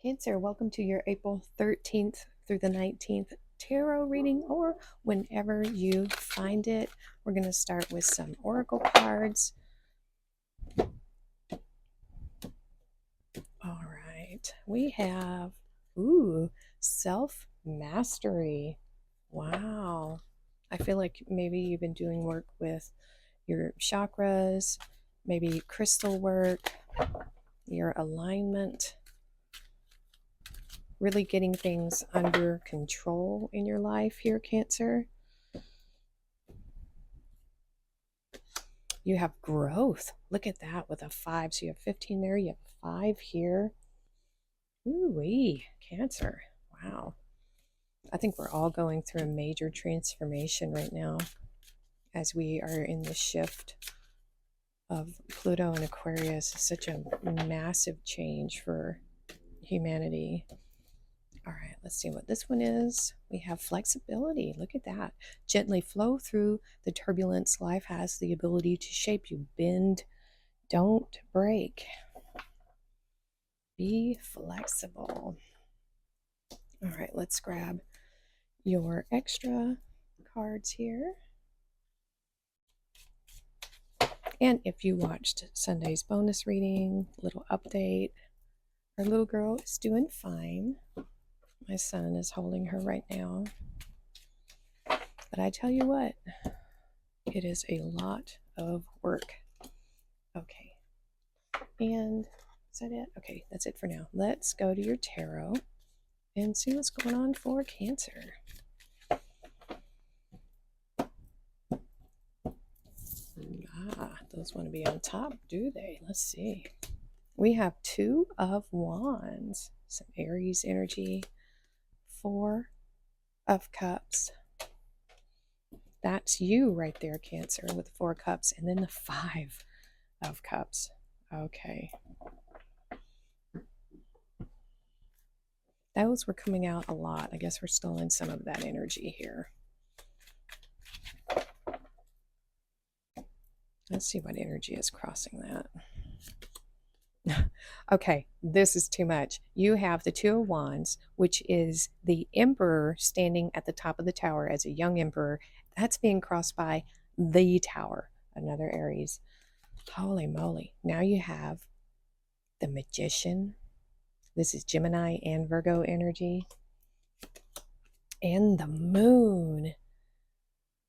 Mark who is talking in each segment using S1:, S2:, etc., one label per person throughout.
S1: Cancer, welcome to your April 13th through the 19th tarot reading, or whenever you find it. We're going to start with some oracle cards. All right, we have, self-mastery. Wow. I feel like maybe you've been doing work with your chakras, maybe crystal work, your alignment, really getting things under control in your life here, Cancer. You have growth. Look at that with a 5. So you have 15 there. You have 5 here. Ooh-wee, Cancer. Wow. I think we're all going through a major transformation right now as we are in the shift of Pluto and Aquarius. It's such a massive change for humanity. All right, let's see what this one is. We have flexibility. Look at that. Gently flow through the turbulence. Life has the ability to shape you. Bend, don't break. Be flexible. All right, let's grab your extra cards here. And if you watched Sunday's bonus reading, little update, our little girl is doing fine. My son is holding her right now. But I tell you what, it is a lot of work. Okay. And is that it? Okay, that's it for now. Let's go to your tarot and see what's going on for Cancer. Those want to be on top, do they? Let's see. We have 2 of Wands, some Aries energy, 4 of Cups. That's you right there, Cancer, with 4 cups, and then the 5 of Cups. Okay. Those were coming out a lot. I guess we're still in some of that energy here. Let's see what energy is crossing that. Okay, this is too much. You have the 2 of Wands, which is the Emperor standing at the top of the tower as a young Emperor. That's being crossed by the Tower, another Aries. Holy moly. Now you have the Magician. This is Gemini and Virgo energy. And the Moon.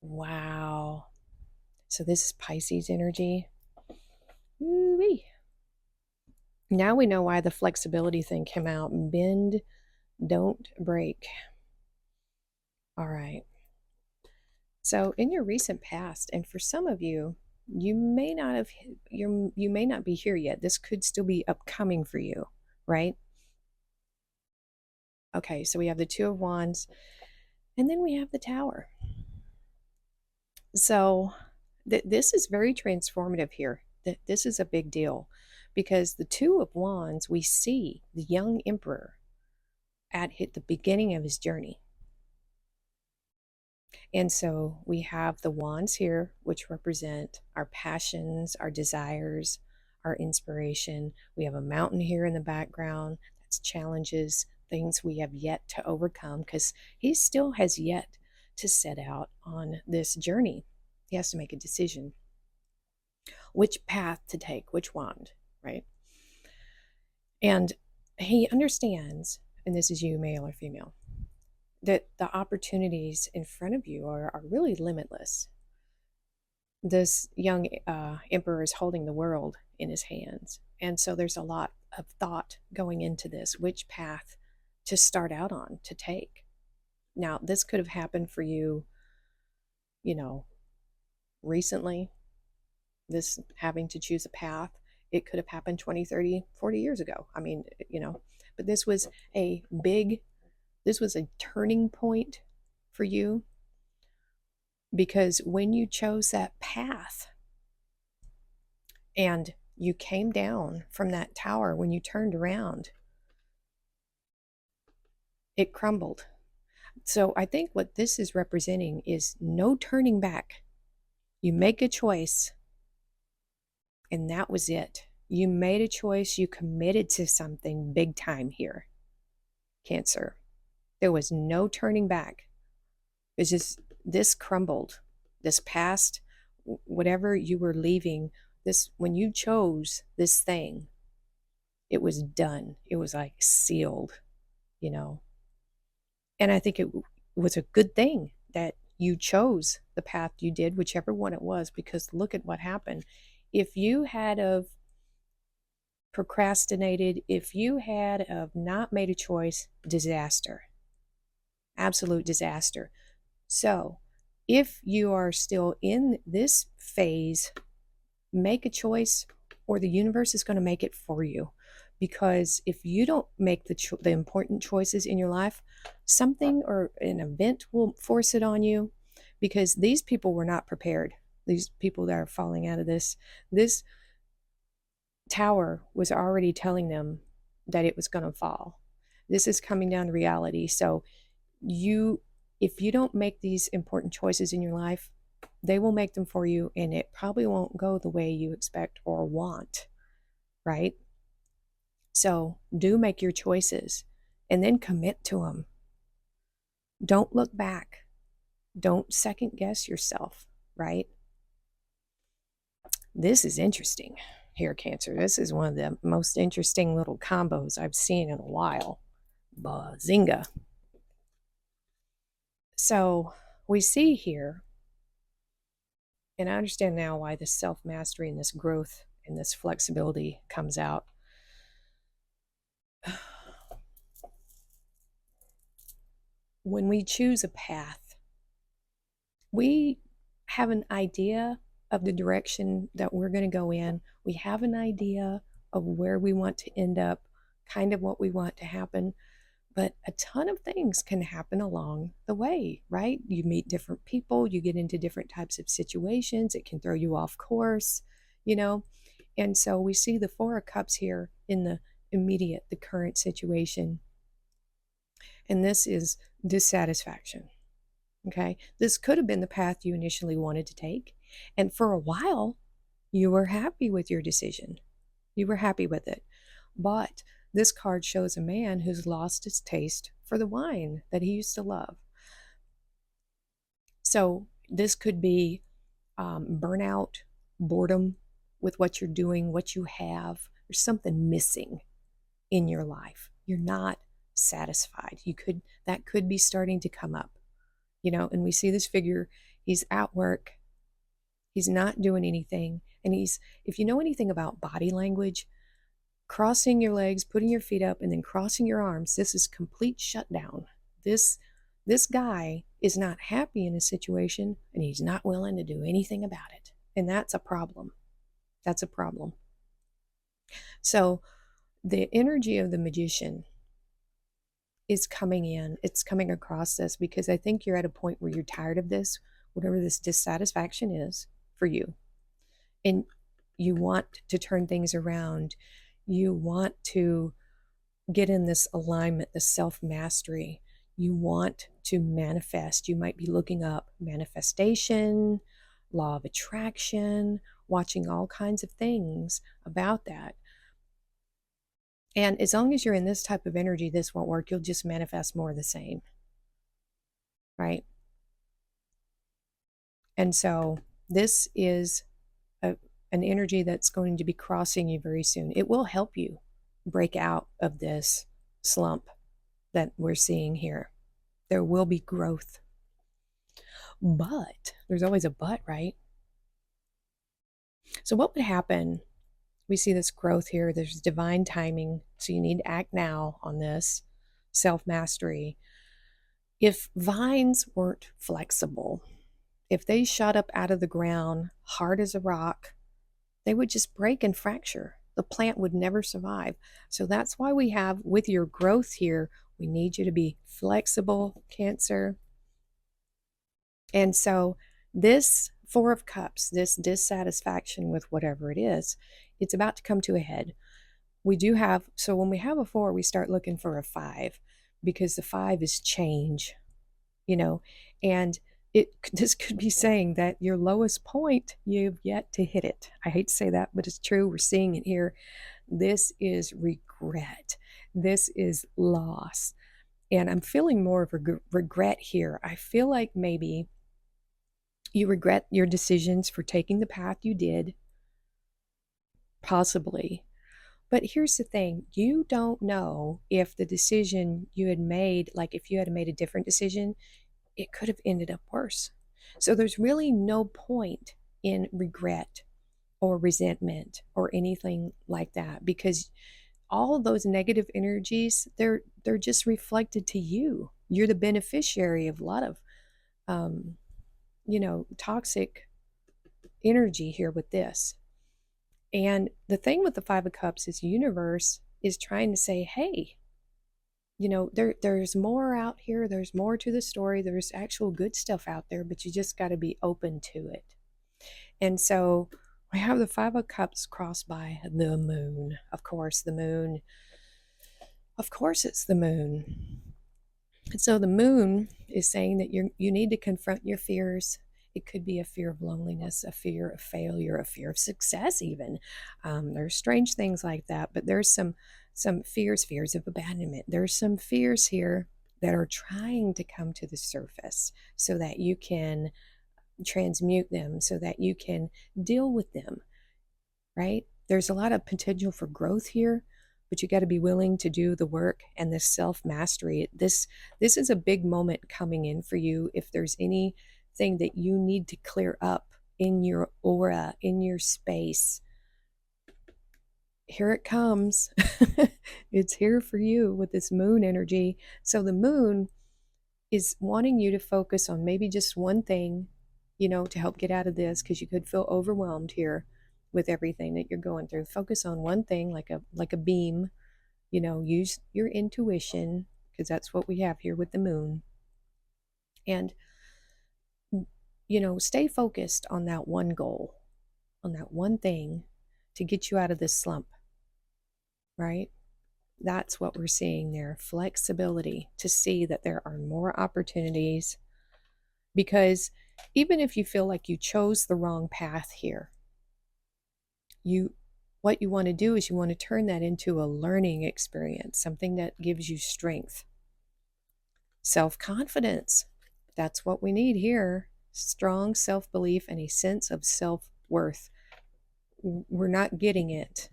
S1: Wow. So this is Pisces energy. Ooh-wee. Now we know why the flexibility thing came out. Bend, don't break. All right. So in your recent past, and for some of you, you may not be here yet. This could still be upcoming for you, right? Okay, so we have the 2 of Wands, and then we have the Tower. So this is very transformative here. This is a big deal because the 2 of Wands, we see the young Emperor at the beginning of his journey. And so we have the wands here, which represent our passions, our desires, our inspiration. We have a mountain here in the background. That's challenges, things we have yet to overcome, because he still has yet to set out on this journey. He has to make a decision. Which path to take, which wand, right? And he understands, and this is you, male or female, that the opportunities in front of you are really limitless. This young emperor is holding the world in his hands. And so there's a lot of thought going into this, which path to start out on, to take. Now, this could have happened for you, recently, this having to choose a path. It could have happened 20, 30, 40 years ago. I mean, but this was a turning point for you, because when you chose that path and you came down from that tower, when you turned around, it crumbled. So I think what this is representing is no turning back. You make a choice, and that was it. You made a choice. You committed to something big time here. Cancer. There was no turning back. It's just this crumbled. This past, whatever you were leaving, this, when you chose this thing, it was done. It was like sealed, you know. And I think it was a good thing that you chose the path you did, whichever one it was, because look at what happened. If you had of procrastinated, if you had of not made a choice, disaster, absolute disaster. So if you are still in this phase, make a choice or the universe is going to make it for you. Because if you don't make the important choices in your life, something or an event will force it on you, because these people were not prepared. These people that are falling out of this tower was already telling them that it was going to fall. This is coming down to reality. So you, if you don't make these important choices in your life, they will make them for you, and it probably won't go the way you expect or want, right? So do make your choices and then commit to them. Don't look back. Don't second guess yourself, right? This is interesting here, Cancer. This is one of the most interesting little combos I've seen in a while. Bazinga. So we see here, and I understand now why this self-mastery and this growth and this flexibility comes out. When we choose a path, we have an idea of the direction that we're going to go in. We have an idea of where we want to end up, kind of what we want to happen. But a ton of things can happen along the way, right? You meet different people, you get into different types of situations, it can throw you off course, you know? And so we see the Four of Cups here in the immediate, the current situation. And this is dissatisfaction. Okay. This could have been the path you initially wanted to take. And for a while, you were happy with your decision. You were happy with it. But this card shows a man who's lost his taste for the wine that he used to love. So this could be burnout, boredom with what you're doing, what you have. There's something missing in your life. You're not satisfied. That could be starting to come up, you know, and we see this figure, he's at work, he's not doing anything. And if you know anything about body language, crossing your legs, putting your feet up, and then crossing your arms, this is complete shutdown. This guy is not happy in his situation, and he's not willing to do anything about it. And that's a problem. That's a problem. So the energy of the magician is coming in. It's coming across this because I think you're at a point where you're tired of this, whatever this dissatisfaction is for you. And you want to turn things around. You want to get in this alignment, this self-mastery. You want to manifest. You might be looking up manifestation, law of attraction, watching all kinds of things about that. And as long as you're in this type of energy, this won't work. You'll just manifest more of the same, right? And so this is an energy that's going to be crossing you very soon. It will help you break out of this slump that we're seeing here. There will be growth. But there's always a but, right? So what would happen? We see this growth here. There's divine timing. So you need to act now on this self-mastery. If vines weren't flexible, if they shot up out of the ground hard as a rock, they would just break and fracture. The plant would never survive. So that's why we have, with your growth here, we need you to be flexible, Cancer. And so this Four of Cups, this dissatisfaction with whatever it is, it's about to come to a head. We do have, so when we have a 4, we start looking for a 5 because the 5 is change, you know, and this could be saying that your lowest point, you've yet to hit it. I hate to say that, but it's true. We're seeing it here. This is regret. This is loss. And I'm feeling more of regret here. I feel like maybe you regret your decisions for taking the path you did, possibly. But here's the thing, you don't know if the decision you had made, like if you had made a different decision, it could have ended up worse. So there's really no point in regret or resentment or anything like that, because all of those negative energies, they're just reflected to you. You're the beneficiary of a lot of um, toxic energy here with this. And the thing with the Five of Cups is universe is trying to say, hey, there's more out here. There's more to the story. There's actual good stuff out there, but you just got to be open to it. And so we have the Five of Cups crossed by the moon. Of course, the moon. Of course, it's the moon. And so the moon is saying that you need to confront your fears. It could be a fear of loneliness, a fear of failure, a fear of success, even. There's strange things like that, but there's some fears of abandonment. There's some fears here that are trying to come to the surface so that you can transmute them, so that you can deal with them, right? There's a lot of potential for growth here, but you got to be willing to do the work and the self mastery. This is a big moment coming in for you. If there's anything that you need to clear up in your aura, in your space, here it comes. It's here for you with this moon energy. So the moon is wanting you to focus on maybe just one thing, to help get out of this, because you could feel overwhelmed here with everything that you're going through. Focus on one thing, like a beam, use your intuition, because that's what we have here with the moon. And stay focused on that one goal, on that one thing to get you out of this slump, right? That's what we're seeing there. Flexibility to see that there are more opportunities, because even if you feel like you chose the wrong path here, what you want to do is you want to turn that into a learning experience, something that gives you strength, self-confidence. That's what we need here. Strong self-belief and a sense of self-worth. We're not getting it.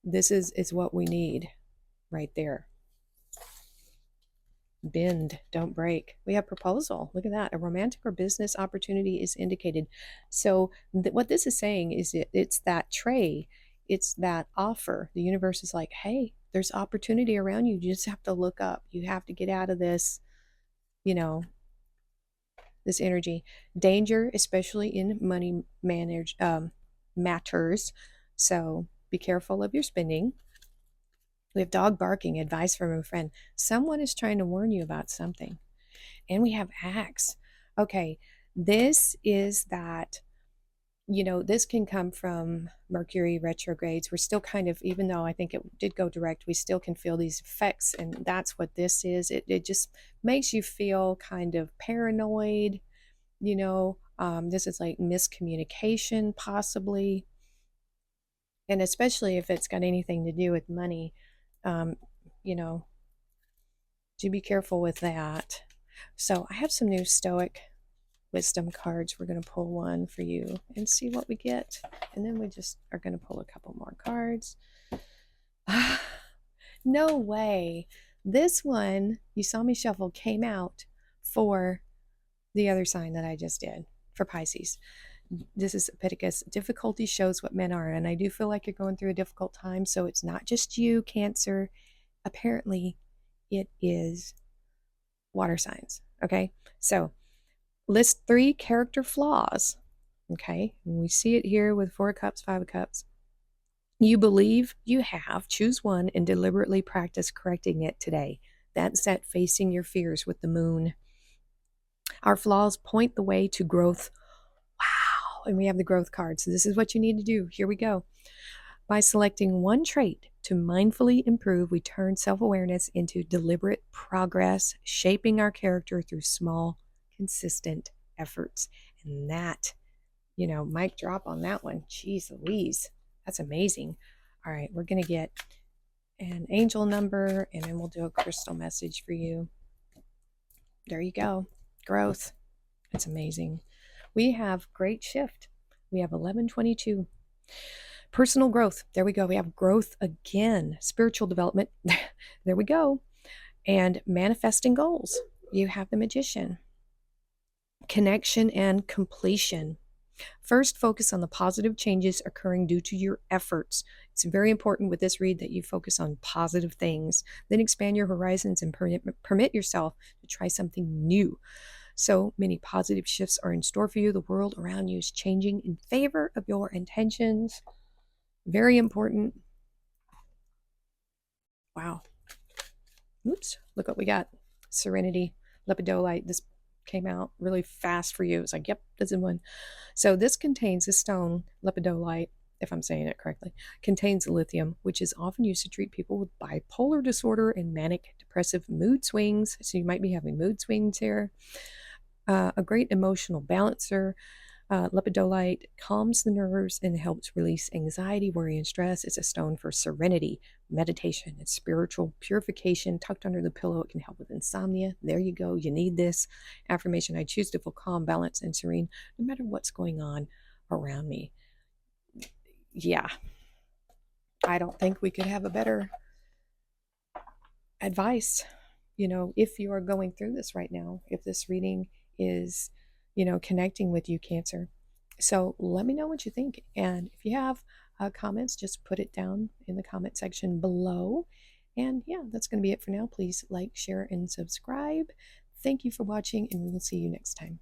S1: This is what we need right there. Bend, don't break. We have proposal. Look at that. A romantic or business opportunity is indicated. So what this is saying is it's that tray, it's that offer. The universe is like, hey, there's opportunity around you. You just have to look up. You have to get out of this, this energy. Danger, especially in money matters. So be careful of your spending. We have dog barking, advice from a friend. Someone is trying to warn you about something. And we have axe. Okay, this is that, this can come from Mercury retrogrades. We're still kind of, even though I think it did go direct, we still can feel these effects. And that's what this is. It just makes you feel kind of paranoid. This is like miscommunication, possibly. And especially if it's got anything to do with money, um, you know, do be careful with that. So I have some new Stoic wisdom cards. We're going to pull one for you and see what we get. And then we just are going to pull a couple more cards. No way. This one, you saw me shuffle, came out for the other sign that I just did, for Pisces. This is Epictetus. Difficulty shows what men are. And I do feel like you're going through a difficult time. So it's not just you, Cancer. Apparently, it is water signs. Okay. So list 3 character flaws. Okay. And we see it here with 4 of Cups, 5 of Cups. You believe you have. Choose one and deliberately practice correcting it today. That's that facing your fears with the moon. Our flaws point the way to growth. Wow. And we have the growth card. So this is what you need to do. Here we go. By selecting one trait to mindfully improve, we turn self-awareness into deliberate progress, shaping our character through small, consistent efforts. And that, mic drop on that one. Jeez Louise. That's amazing. All right, we're going to get and angel number, and then we'll do a crystal message for you. There you go. Growth. It's amazing. We have great shift. We have 1122. Personal growth. There we go. We have growth again. Spiritual development. There we go. And manifesting goals. You have the magician. Connection and completion. First, focus on the positive changes occurring due to your efforts. It's very important with this read that you focus on positive things. Then expand your horizons and permit yourself to try something new. So many positive shifts are in store for you. The world around you is changing in favor of your intentions. Very important. Wow. Oops, look what we got. Serenity, lepidolite. This came out really fast for you. It's like, yep, this is one. So this contains a stone, lepidolite, if I'm saying it correctly, contains lithium, which is often used to treat people with bipolar disorder and manic depressive mood swings. So you might be having mood swings here. A great emotional balancer. Lepidolite calms the nerves and helps release anxiety, worry, and stress. It's a stone for serenity, meditation, and spiritual purification. Tucked under the pillow, it can help with insomnia. There you go. You need this affirmation. I choose to feel calm, balanced, and serene no matter what's going on around me. Yeah, I don't think we could have a better advice. If you are going through this right now, if this reading is connecting with you, Cancer. So let me know what you think. And if you have comments, just put it down in the comment section below. And yeah, that's going to be it for now. Please like, share, and subscribe. Thank you for watching, and we will see you next time.